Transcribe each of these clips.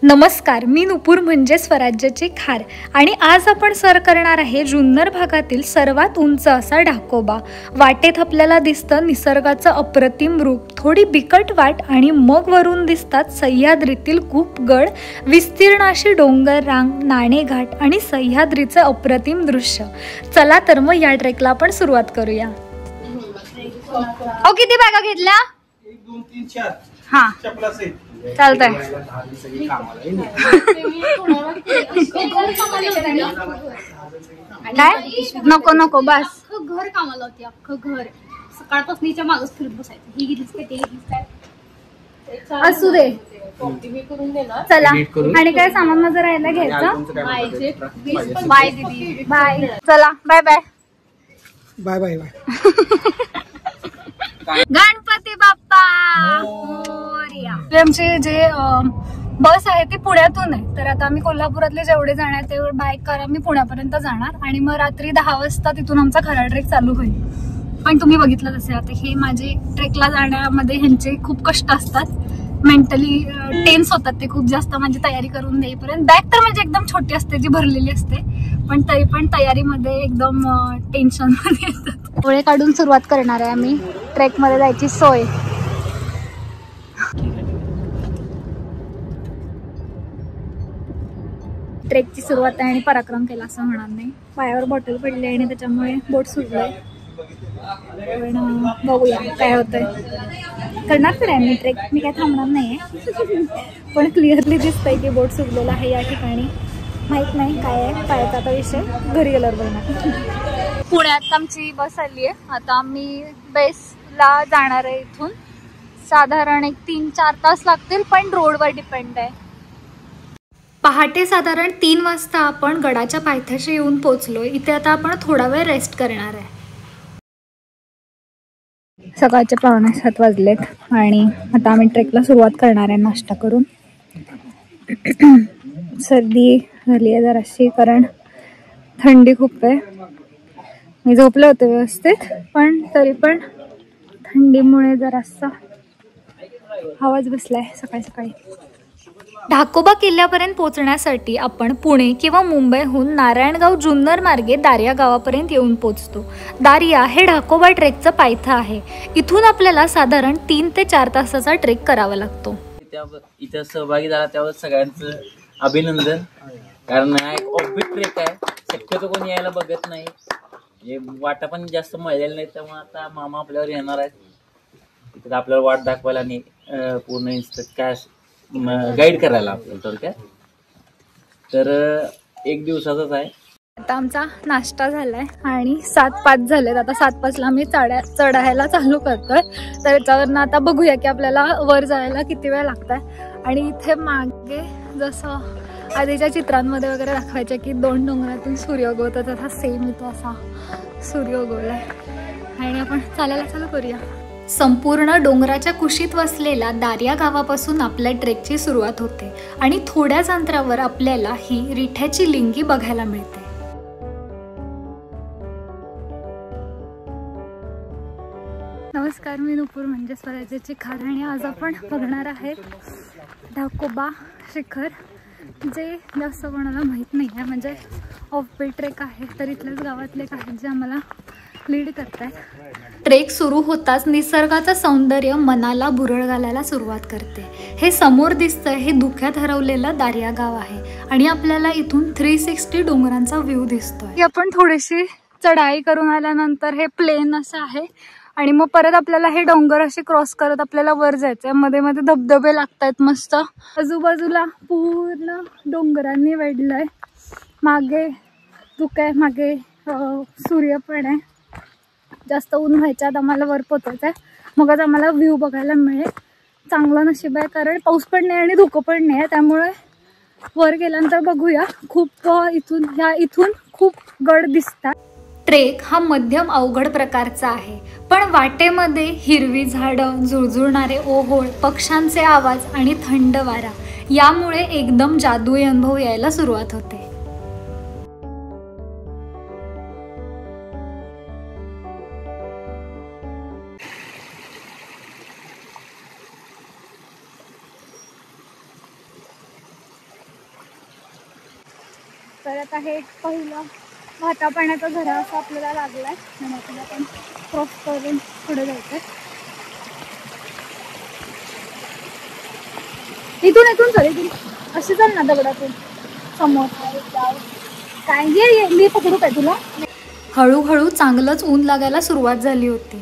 नमस्कार, मी नुपूर म्हणजे स्वराज्याची खार आणि आज आपण सर करणार आहे जुन्नर भागातील सर्वात उंच असा ढाकोबा। वाटेत आपल्याला दिसतं निसर्गाचं अप्रतिम रूप, थोडी बिकट वाट आणि मग वरून दिसतात सह्याद्रीतील खूप गड, विस्तीर्ण अशी डोंगर रांग, नाणेघाट आणि सह्याद्रीचं अप्रतिम दृश्य। चला तर मग या ट्रेकला आपण सुरुवात करूया। किती बॅगा घेतल्या? 1 2 3 4 हां चपला से चालतंय। काय नको नको बस घर कामाला होती, अख्खं घर सकाळपासून मागच फिरत बसायचं। ही घेतलीस काय ते घेतलीस काय असू दे, मी करून देणार। चला आणि काय सामान माझं राहायला घ्यायचं। बाय दीदी, बाय। चला bye bye bye bye bye. Ganpati बाप्पा मोरया। आमचे जे बस आहे ती पुण्यातून आहे, तर आता आम्ही कोल्हापुरातले जेवढे जाणार तेवढे बाय कार आम्ही पुण्यापर्यंत जाणार आणि मग रात्री 10 वाजता तिथून आमचा खरा ट्रेक चालू होईल। पण तुम्ही बघितलं तसे आता हे माझे ट्रेकला जाण्यामध्ये ह्यांचे खूप कष्ट असतात, मेंटली टेन्स होतात ते खूप जास्त माझी तयारी करून देईपर्यंत। बॅग तर म्हणजे एकदम छोटी असते जी भरलेली असते, पण तरी पण तयारीमध्ये एकदम टेन्शन मध्ये येतात। डोळे काढून सुरुवात करणार आहे आम्ही ट्रेक मध्ये जायची सोय। ट्रेकची सुरुवात आहे आणि पराक्रम केला असं होणार नाही। पायावर बॉटल पडली आणि त्याच्यामुळे बोट सुटलंय, पण बघूया काय होतंय। करणार तर आहे मी ट्रेक, मी काय थांबणार नाहीये पण क्लिअरली दिसतंय की बोट सुटलेलं आहे या ठिकाणी। माहित नाही काय आहे पायाचा आता विषय, घरी गेल्यावर बघणार। पुण्यात आमची बस आली आहे, आता आम्ही बेसला जाणार आहे। इथून साधारण 3-4 तास लागतील, पण रोडवर डिपेंड आहे। पहाटे साधारण 3 वाजता आपण गडाच्या पायथ्याशी येऊन पोचलो। इथे आता आपण थोडा वेळ रेस्ट करणार आहे। सकाळचे 6:45 वाजलेत आणि आता आम्ही ट्रेकला सुरुवात करणार आहे नाश्ता करून। सर्दी झाली आहे जराशी, कारण थंडी खूप आहे। मी झोपले होते व्यवस्थित, पण तरी पण थंडीमुळे जरासा आवाज बसलाय सकाळी सकाळी। ढाकोबा किल्ल्यापर्यंत पोहोचण्यासाठी आपण पुणे किंवा मुंबईहून नारायणगाव जुन्नर मार्गे दारिया गावापर्यंत येऊन पोहोचतो। दारिया हे ढाकोबा ट्रेकचं पायथं आहे। इथून आपल्याला साधारण 3 ते 4 तासाचा ट्रेक करावा लागतो। इथं सहभागी झाला त्यावर सगळ्यांचं अभिनंदन, कारण हा एक ऑफबीट ट्रेक आहे, शक्यतो कोणी यायला बघत नाही, हे वाटा पण जास्त मळलेलं नाही, त्यामुळे आता मामा आपल्यावर येणार आहेत इथं आपल्याला वाट दाखवायला आणि पूर्ण इन्स्ट्रक्ट काय गाईड करायला आपल्याला थोडक्यात। तर 1 दिवसाचाच आहे। आता आमचा नाश्ता झालाय आणि 7:05 झालेत। आता 7:05ला आम्ही चढायला चालू करतोय, तर याच्यावरनं आता बघूया की आपल्याला वर जायला किती वेळ लागतोय। आणि इथे मागे जसं आधीच्या चित्रांमध्ये वगैरे दाखवायचे की 2 डोंगरातून सूर्य उगवतो, तसा सेम इथं असा सूर्य उगवलाय आणि आपण चालायला चालू करूया। संपूर्ण डोंगराच्या कुशीत वसलेल्या दारिया गावापासून आपल्या ट्रेकची सुरुवात होते आणि थोड्याच अंतरावर आपल्याला ही रिठ्याची लिंगी बघायला मिळते। नमस्कार, मी नुपूर म्हणजे स्वराज्याची खार आणि आज आपण बघणार आहेत ढाकोबा शिखर, जे जास्त कोणाला माहीत नाही आहे, म्हणजे ऑफबीट ट्रेक आहे, तर इथल्याच गावातले आहेत जे आम्हाला लीड करताय। ट्रेक सुरू होताच निसर्गाचं सौंदर्य मनाला भुरळ घालायला सुरुवात करते। हे समोर दिसतंय हे धुक्यात हरवलेलं दारिया गाव आहे आणि आपल्याला इथून 360 डोंगरांचा व्ह्यू दिसतोय। आपण थोडीशी चढाई करून आल्यानंतर हे प्लेन असं आहे आणि मग परत आपल्याला हे डोंगर असे क्रॉस करत आपल्याला वर जायचंय। मध्ये मध्ये धबधबे लागतायत मस्त, आजूबाजूला पूर्ण डोंगरांनी वेढलंय। मागे धुकं आहे, मागे सूर्य पण आहे। जास्त ऊन व्हायच्या आत आम्हाला वर पोचायचंय, मगच आम्हाला व्ह्यू बघायला मिळेल। चांगलं नशीब आहे, कारण पाऊस पण नाही आणि धुकं पण नाही आहे, त्यामुळे वर गेल्यानंतर बघूया। खूप इथून खूप गड दिसतात। ट्रेक हा मध्यम अवघड प्रकारचा आहे, पण वाटेमध्ये हिरवी झाडं, झुळझुळणारे ओहोळ, पक्ष्यांचे आवाज आणि थंड वारा यामुळे एकदम जादुई अनुभव यायला सुरुवात होते। तर आता हे पहिलं भाता पाण्याचा झरा असं आपल्याला लागलाय आणि आपल्याला पण क्रॉस करून पुढे जायचंय. इथून चल, इथून अशी चल ना दगडातून समोर. काय ये मी पकडू काय तुला? हळूहळू चांगलंच ऊन लागायला सुरुवात झाली होती.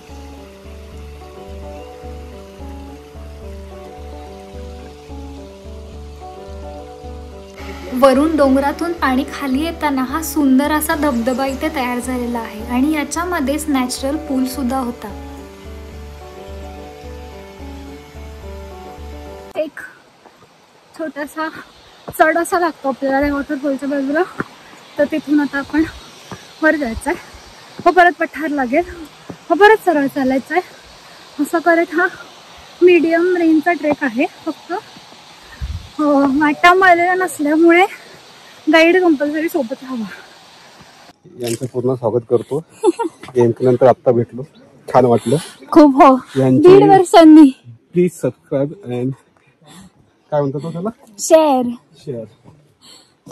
वरून डोंगरातून पाणी खाली येताना हा सुंदर असा धबधबा इथे तयार झालेला आहे आणि याच्यामध्येच नॅचरल पूल सुद्धा होता. एक छोटासा चढ असा लागतो आपल्याला त्या वॉटरफॉलच्या बाजूला, तर तिथून आता आपण वर जायचं आहे. हो परत पठार लागेल, हो परत सरळ चालायचं आहे. असं करत हा मीडियम रेंजचा ट्रेक आहे. फक्त वाटा मळलेला नसल्यामुळे गाईड कंपल्सरी सोबत हवा. यांचं पूर्ण स्वागत करतो. यांच्यानंतर आत्ता भेटलो, छान वाटलं खूप. हो 1.5 वर्षांनी. प्लीज सबस्क्राईब अँड काय म्हणतो त्याला, शेअर.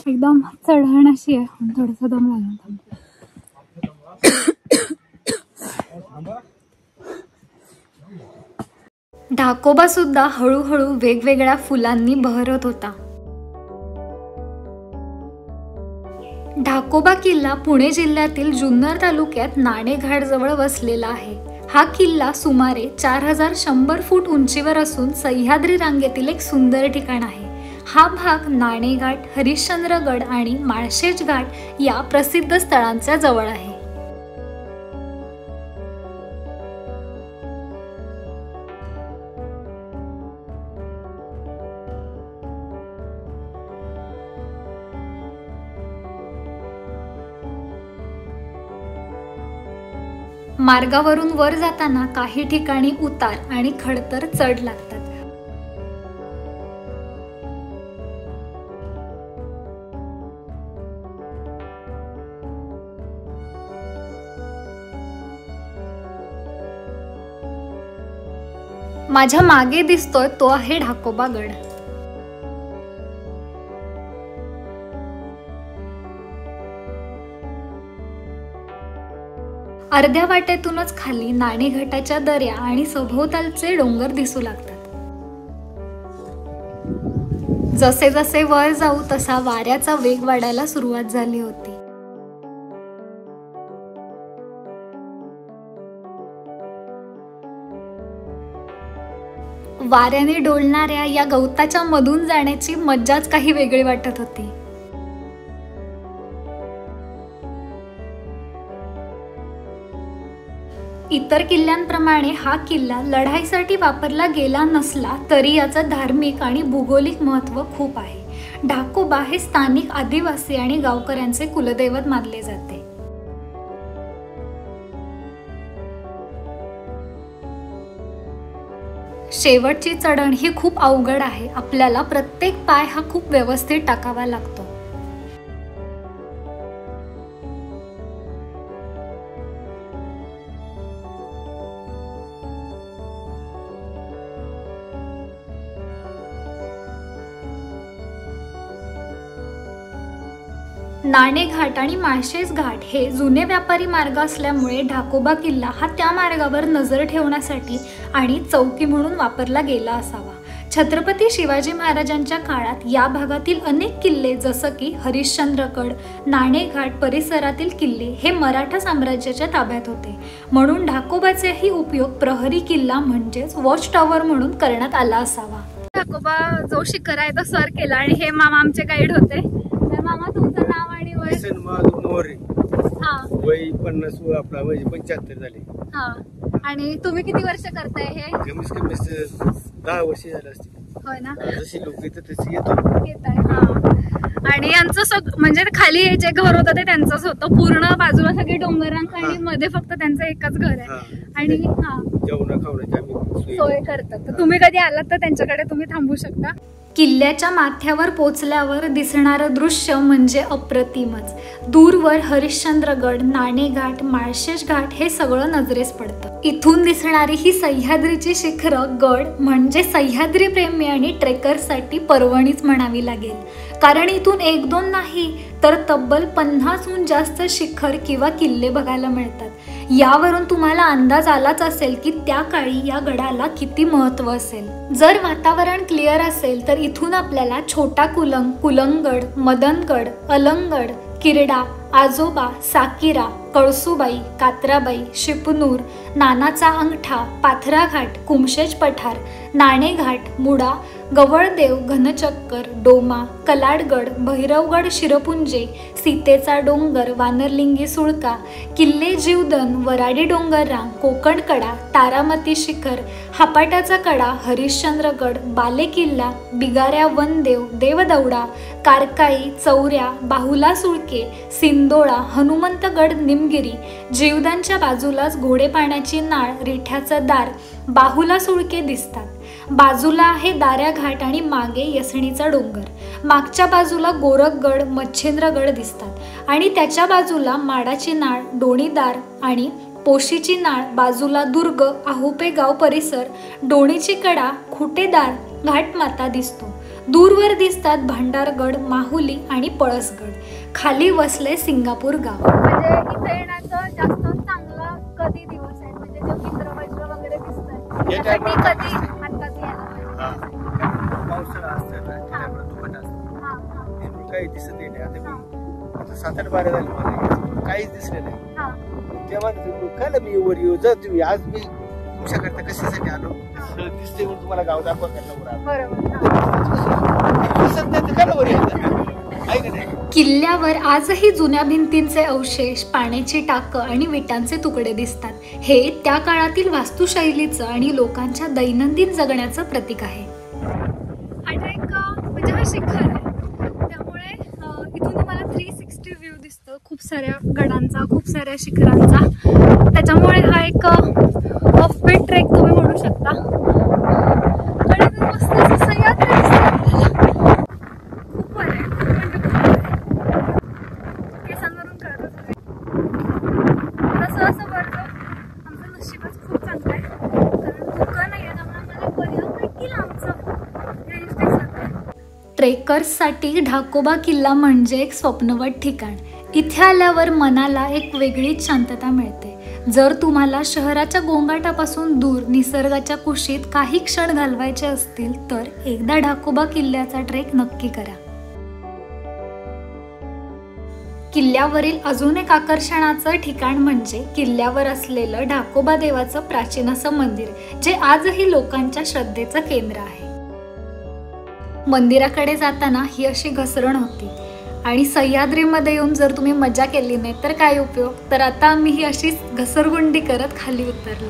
एकदम चढण अशी आहे, थोडंसं दम लागला. ढाकोबा सुद्धा हळूहळू वेगवेगळ्या फुलांनी बहरत होता. ढाकोबा किल्ला पुणे जिल्ह्यातील जुन्नर तालुक्यात नाणेघाट जवळ वसलेला आहे. हा किल्ला सुमारे 4100 फूट उंचीवर असून सह्याद्री रांगेतील एक सुंदर ठिकाण आहे. हा भाग नाणेघाट, हरिश्चंद्रगड आणि माळशेज घाट या प्रसिद्ध स्थळांच्या जवळ आहे. मार्गावरून वर जाताना काही ठिकाणी उतार आणि खडतर चढ लागतात. माझ्या मागे दिसतोय तो आहे ढाकोबा गड. अर्ध्या वाटेतूनच खाली नाणेघाटाच्या दऱ्या आणि सभोवतालचे डोंगर दिसू लागतात. जसे जसे वर जाऊ तसा वाऱ्याचा वेग वाढायला सुरुवात झाली होती. वाऱ्याने डोलणाऱ्या या गवताच्या मधून जाण्याची मज्जाच काही वेगळी वाटत होती. इतर किल्ल्यांप्रमाणे हा किल्ला लढाईसाठी वापरला गेला नसला तरी याचं धार्मिक आणि भूगोलिक महत्त्व खूप आहे. ढाकोबा हे स्थानिक आदिवासी आणि गावकऱ्यांचे कुलदैवत मानले जाते. शेवटची चढण ही खूप अवघड आहे. आपल्याला प्रत्येक पाय हा खूप व्यवस्थित टाकावा लागतो. नाणेघाट आणि माळशेज घाट हे जुने व्यापारी मार्ग असल्यामुळे ढाकोबा किल्ला हा त्या मार्गावर नजर ठेवण्यासाठी आणि चौकी म्हणून वापरला गेला असावा. छत्रपती शिवाजी महाराजांच्या काळात या भागातील अनेक किल्ले जसं की हरिश्चंद्रगड, नाणेघाट परिसरातील किल्ले हे मराठा साम्राज्याच्या ताब्यात होते. म्हणून ढाकोबाचाही उपयोग प्रहरी किल्ला म्हणजेच वॉच टॉवर म्हणून करण्यात आला असावा. ढाकोबा जो शिखर आहे तो सर केला आणि हे मामा आमचे गाईड होते. मामा तुमचं नाव आणि वय? वय 50 आपला वय 75 झाले. हा, आणि तुम्ही किती वर्ष करताय हे? कमीत कमी 10 वर्ष झाले असतील. होय ना. जशी लोक येतात तशी येताय. हा, आणि यांचं म्हणजे खाली जे घर होतं ते त्यांचंच होतं. पूर्ण बाजूला सगळी डोंगरांक आणि मध्ये फक्त त्यांचं एकच घर आहे. आणि हा, जेवण खावण्याची आम्ही सोय करतात. तर तुम्ही कधी आलात तर त्यांच्याकडे तुम्ही थांबू शकता. किल्ल्याच्या माथ्यावर पोचल्यावर दिसणारं दृश्य म्हणजे अप्रतिमच. दूरवर हरिश्चंद्रगड, नाणेघाट, माळशेज घाट हे सगळं नजरेस पडतं. इथून दिसणारी ही सह्याद्रीची शिखरं गड म्हणजे सह्याद्री प्रेमी आणि ट्रेकरसाठी पर्वणीच म्हणावी लागेल. कारण इथून 1-2 नाही तर तब्बल 50हून जास्त शिखर किंवा किल्ले बघायला मिळतात. यावरून तुम्हाला अंदाज आलाच असेल की त्या काळी या गडाला किती महत्त्व असेल. जर वातावरण क्लिअर असेल तर इथून आपल्याला छोटा कुलंग, कुलंगड, मदनगड, अलंगड, किरडा, आजोबा, साकिरा, कळसुबाई, कात्राबाई, शिपनूर, नानाचा अंगठा, पाथराघाट, कुमशेज पठार, नाणेघाट, मुडा, गवळदेव, घनचक्कर, डोमा, कलाडगड, भैरवगड, शिरपुंजे, सीतेचा डोंगर, वानरलिंगी सुळका, किल्ले जीवदन, वराडी डोंगररांग, कोकणकडा, तारामती शिखर, हापाटाचा कडा, हरिश्चंद्रगड, बालेकिल्ला, बिगाऱ्या वनदेव, देवदौडा, कारकाई, चौऱ्या, बाहुला सुळके, सिंदोळा, हनुमंतगड, निमगिरी, जीवदानच्या बाजूलाच घोडे पाण्याची नाळ, रिठ्याचं दार, बाहुला सुळके दिसतात. बाजूला आहे दाऱ्या घाट आणि मागे यसणीचा डोंगर. मागच्या बाजूला गोरखगड, मच्छिंद्रगड दिसतात आणि त्याच्या बाजूला माडाची नाळ, डोणीदार आणि पोशीची नाळ, बाजूला दुर्ग, आहुपे गाव परिसर, डोणीची कडा, खुटेदार, घाटमाता दिसतो. दूरवर दिसतात भांडारगड, माहुली आणि पळसगड. खाली वसले सिंगापूर गाव. म्हणजे इथे येण्याचं जास्त चांगला कधी दिवस आहे, म्हणजे जे मित्रमैत्र वगैरे दिसतात त्यासाठी कधी आत्ताच यायला पाहिजे. पावसाळा असतं ना, त्यामुळे दुकान असतं. नेमकं काही दिसत नाही. आता 7-8 बारा झाले मला काहीच दिसलं नाही. तेव्हा काय मी वर येऊ जर तुम्ही आज मी तुमच्याकरता कशासाठी आलो दिसते म्हणून तुम्हाला गाव दाखवा किल्ल्यावर आजही जुन्या भिंतींचे अवशेष, पाण्याची टाकं आणि विटांचे तुकडे दिसतात. हे त्या काळातील वास्तुशैलीचं आणि लोकांच्या दैनंदिन जगण्याचं प्रतीक आहे. म्हणजे हा शिखर आहे त्यामुळे इथून तुम्हाला 360 व्ह्यू दिसतं खूप साऱ्या गडांचा, खूप साऱ्या शिखरांचा. त्याच्यामुळे हा एक ऑफ बीट ट्रेक तुम्ही म्हणू शकता. आणि मस्त असं सह्याद्री दिसतं. खूप वर आहे, केसांवरून कळत तसं असं वरचं आमचं नशीबच खूप चांगलं आहे कारण धुकं नाही आहे त्यामुळे आम्हाला बऱ्यापैकी लांबचं रेंज दिसत आहे. ट्रेकर्ससाठी ढाकोबा किल्ला म्हणजे एक स्वप्नवत ठिकाण. इथे आल्यावर मनाला एक वेगळीच शांतता मिळते. जर तुम्हाला शहराच्या गोंगाटापासून दूर निसर्गाच्या कुशीत काही क्षण घालवायचे असतील तर एकदा ढाकोबा किल्ल्याचा ट्रेक नक्की करा. किल्ल्यावरील अजून एक आकर्षणाचं ठिकाण म्हणजे किल्ल्यावर असलेलं ढाकोबा देवाचं प्राचीन असं मंदिर, जे आजही लोकांच्या श्रद्धेचं केंद्र आहे. मंदिराकडे जाताना ही अशी घसरण होती आणि सह्याद्रीमध्ये येऊन जर तुम्ही मजा केली नाही तर काय उपयोग. तर आता आम्ही ही अशी घसरगुंडी करत खाली उतरलो.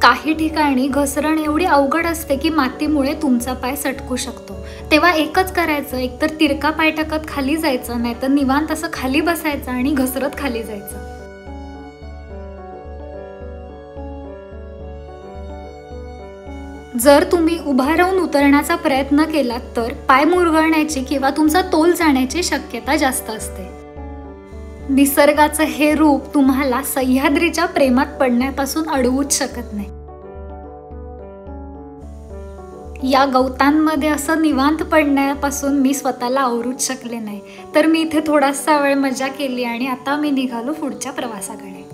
काही ठिकाणी घसरण एवढी अवघड असते की मातीमुळे तुमचा पाय सटकू शकतो. तेव्हा एकच करायचं, एकतर तिरका पाय टाकत खाली जायचं, नाहीतर निवांत असं खाली बसायचं आणि घसरत खाली जायचं. जर तुम्ही उभा राहून उतरण्याचा प्रयत्न केलात तर पाय मुरगळण्याची किंवा तुमचा तोल जाण्याची शक्यता जास्त असते. निसर्गाचं हे रूप तुम्हाला सह्याद्रीच्या प्रेमात पडण्यापासून अडवूच शकत नाही. या गवतांमध्ये असं निवांत पडण्यापासून मी स्वतःला आवरूच शकले नाही. तर मी इथे थोडासा वेळ मजा केली आणि आता मी निघालो पुढच्या प्रवासाकडे.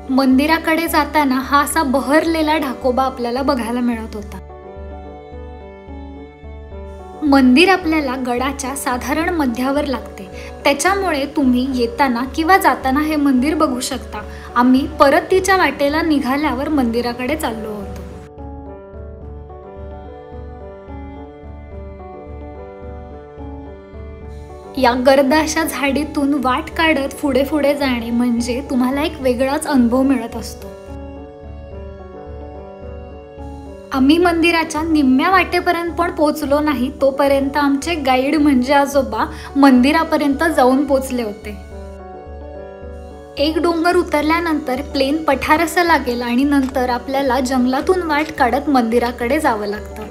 मंदिराकडे जाताना हा असा बहरलेला ढाकोबा आपल्याला बघायला मिळत होता. मंदिर आपल्याला गडाच्या साधारण मध्यावर लागते, त्याच्यामुळे तुम्ही येताना किंवा जाताना हे मंदिर बघू शकता. आम्ही परतीच्या वाटेला निघाल्यावर मंदिराकडे चाललो होतो. या गर्द अशा झाडीतून वाट काढत पुढे पुढे जाणे म्हणजे तुम्हाला एक वेगळाच अनुभव मिळत असतो. आम्ही मंदिराच्या निम्म्या वाटेपर्यंत पण पोचलो नाही तोपर्यंत आमचे गाईड म्हणजे आजोबा मंदिरापर्यंत जाऊन पोचले होते. एक डोंगर उतरल्यानंतर प्लेन पठारसं लागेल आणि नंतर आपल्याला जंगलातून वाट काढत मंदिराकडे जावं लागतं.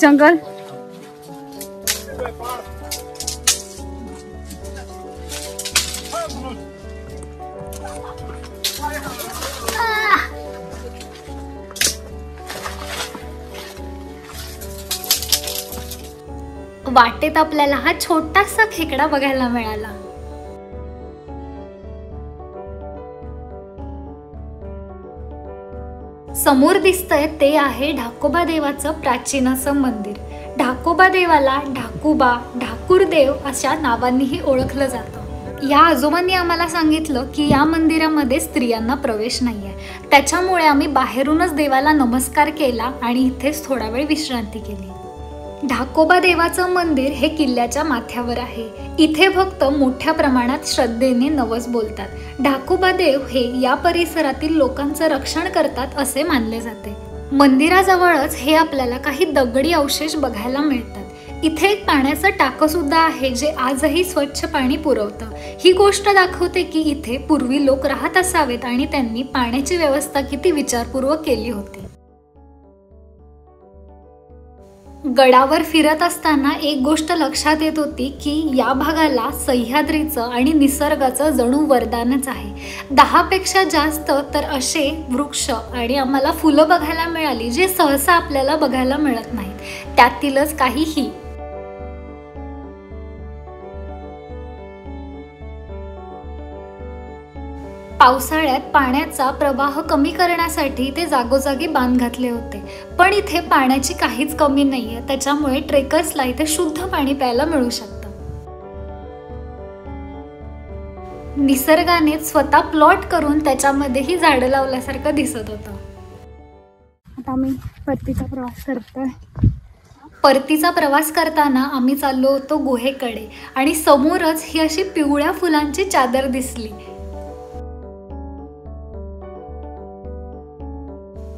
जंगल वाटेत आपल्याला हा छोटासा खेकडा बघायला मिळाला. समोर दिसतंय ते आहे ढाकोबा देवाचं प्राचीन असं मंदिर. ढाकोबा देवाला ढाकुबा, ढाकुरदेव अशा नावांनीही ओळखलं जातं. या आजोबांनी आम्हाला सांगितलं की या मंदिरामध्ये स्त्रियांना प्रवेश नाहीये, त्याच्यामुळे आम्ही बाहेरूनच देवाला नमस्कार केला आणि इथेच थोडा वेळ विश्रांती केली. ढाकोबा देवाचं मंदिर हे किल्ल्याच्या माथ्यावर आहे. इथे भक्त मोठ्या प्रमाणात श्रद्धेने नवस बोलतात. ढाकोबा देव हे या परिसरातील लोकांचं रक्षण करतात असे मानले जाते. मंदिराजवळच हे आपल्याला काही दगडी अवशेष बघायला मिळतात. इथे एक पाण्याचं टाकं सुद्धा आहे जे आजही स्वच्छ पाणी पुरवतं. ही गोष्ट दाखवते की इथे पूर्वी लोक राहत असावेत आणि त्यांनी पाण्याची व्यवस्था किती विचारपूर्वक केली होती. गडावर फिरत असताना एक गोष्ट लक्षात येत होती की या भागाला सह्याद्रीचं आणि निसर्गाचं जणू वरदानच आहे. 10 पेक्षा जास्त तर असे वृक्ष आणि आम्हाला फुलं बघायला मिळाली जे सहसा आपल्याला बघायला मिळत नाहीत. त्यातीलच काही ही. पावसाळ्यात पाण्याचा प्रवाह कमी करण्यासाठी ते जागोजागी बांध घातले होते, पण इथे पाण्याची काहीच कमी नाहीये. त्याच्यामुळे ट्रेकर्सला इथे शुद्ध पाणी प्यायला मिळू शकतं. निसर्गाने स्वतः प्लॉट करून त्याच्यामध्येही झाडं लावल्यासारखं दिसत होतं. आता आम्ही परतीचा प्रवास करतोय. परतीचा प्रवास करताना आम्ही चाललो होतो गुहेकडे आणि समोरच ही अशी पिवळ्या फुलांची चादर दिसली.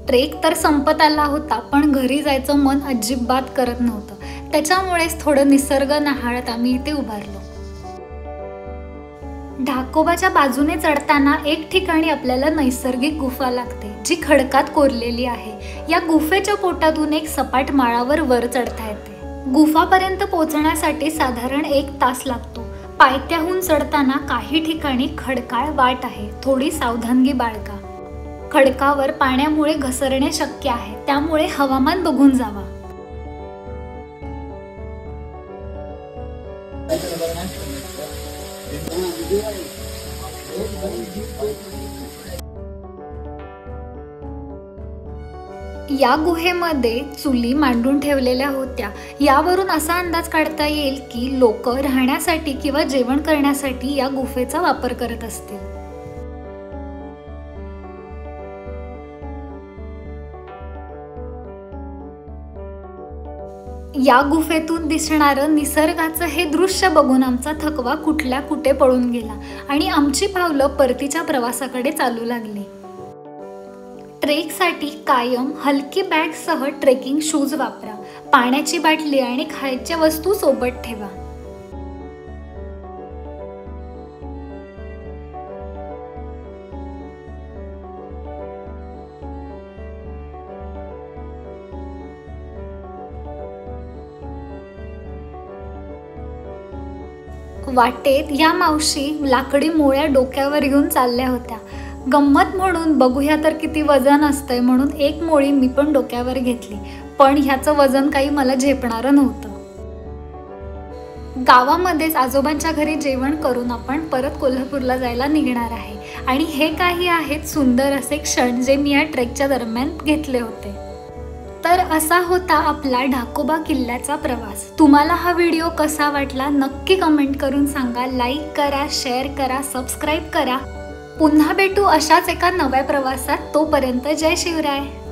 ट्रेक तर संपत आला होता, पण घरी जायचं मन अजिबात करत नव्हतं. त्याच्यामुळेच थोडं निसर्ग न्याहाळत आम्ही इथे उभारलो. ढाकोबाच्या बाजूने चढताना एक ठिकाणी आपल्याला नैसर्गिक गुफा लागते जी खडकात कोरलेली आहे. या गुफेच्या पोटातून एक सपाट माळावर वर चढता येते. गुफापर्यंत पोहोचण्यासाठी साधारण 1 तास लागतो. पायथ्याहून चढताना काही ठिकाणी खडकाळ वाट आहे, थोडी सावधानगी बाळगा. खडकावर पाण्यामुळे घसरणे शक्य आहे, त्यामुळे हवामान बघून जावा. या गुहेमध्ये चुली मांडून ठेवलेल्या होत्या. यावरून असा अंदाज काढता येईल की लोक राहण्यासाठी किंवा जेवण करण्यासाठी या गुफेचा वापर करत असतील. या गुफेतून दिसणारं निसर्गाचं हे दृश्य बघून आमचा थकवा कुठल्या कुठे पळून गेला आणि आमची पावलं परतीच्या प्रवासाकडे चालू लागली. ट्रेकसाठी कायम हलकी बॅगसह ट्रेकिंग शूज वापरा. पाण्याची बाटली आणि खायच्या वस्तू सोबत ठेवा. वाटेत या मावशी लाकडी मोळ्या डोक्यावर घेऊन चालल्या होत्या. गंमत म्हणून बघूया तर किती वजन असतंय म्हणून एक मोळी मी पण डोक्यावर घेतली, पण ह्याचं वजन काही मला झेपणारं नव्हतं. गावामध्येच आजोबांच्या घरी जेवण करून आपण परत कोल्हापूरला जायला निघणार आहे. आणि हे काही आहेत सुंदर असे क्षण जे मी या ट्रेकच्या दरम्यान घेतले होते. तर असा होता आपला ढाकोबा किल्ल्याचा प्रवास. तुम्हाला हा व्हिडिओ कसा वाटला नक्की कमेंट करून सांगा. लाईक करा, शेअर करा, सबस्क्राईब करा. पुन्हा भेटू अशाच एका नव्या प्रवासात. तोपर्यंत जय शिवराय.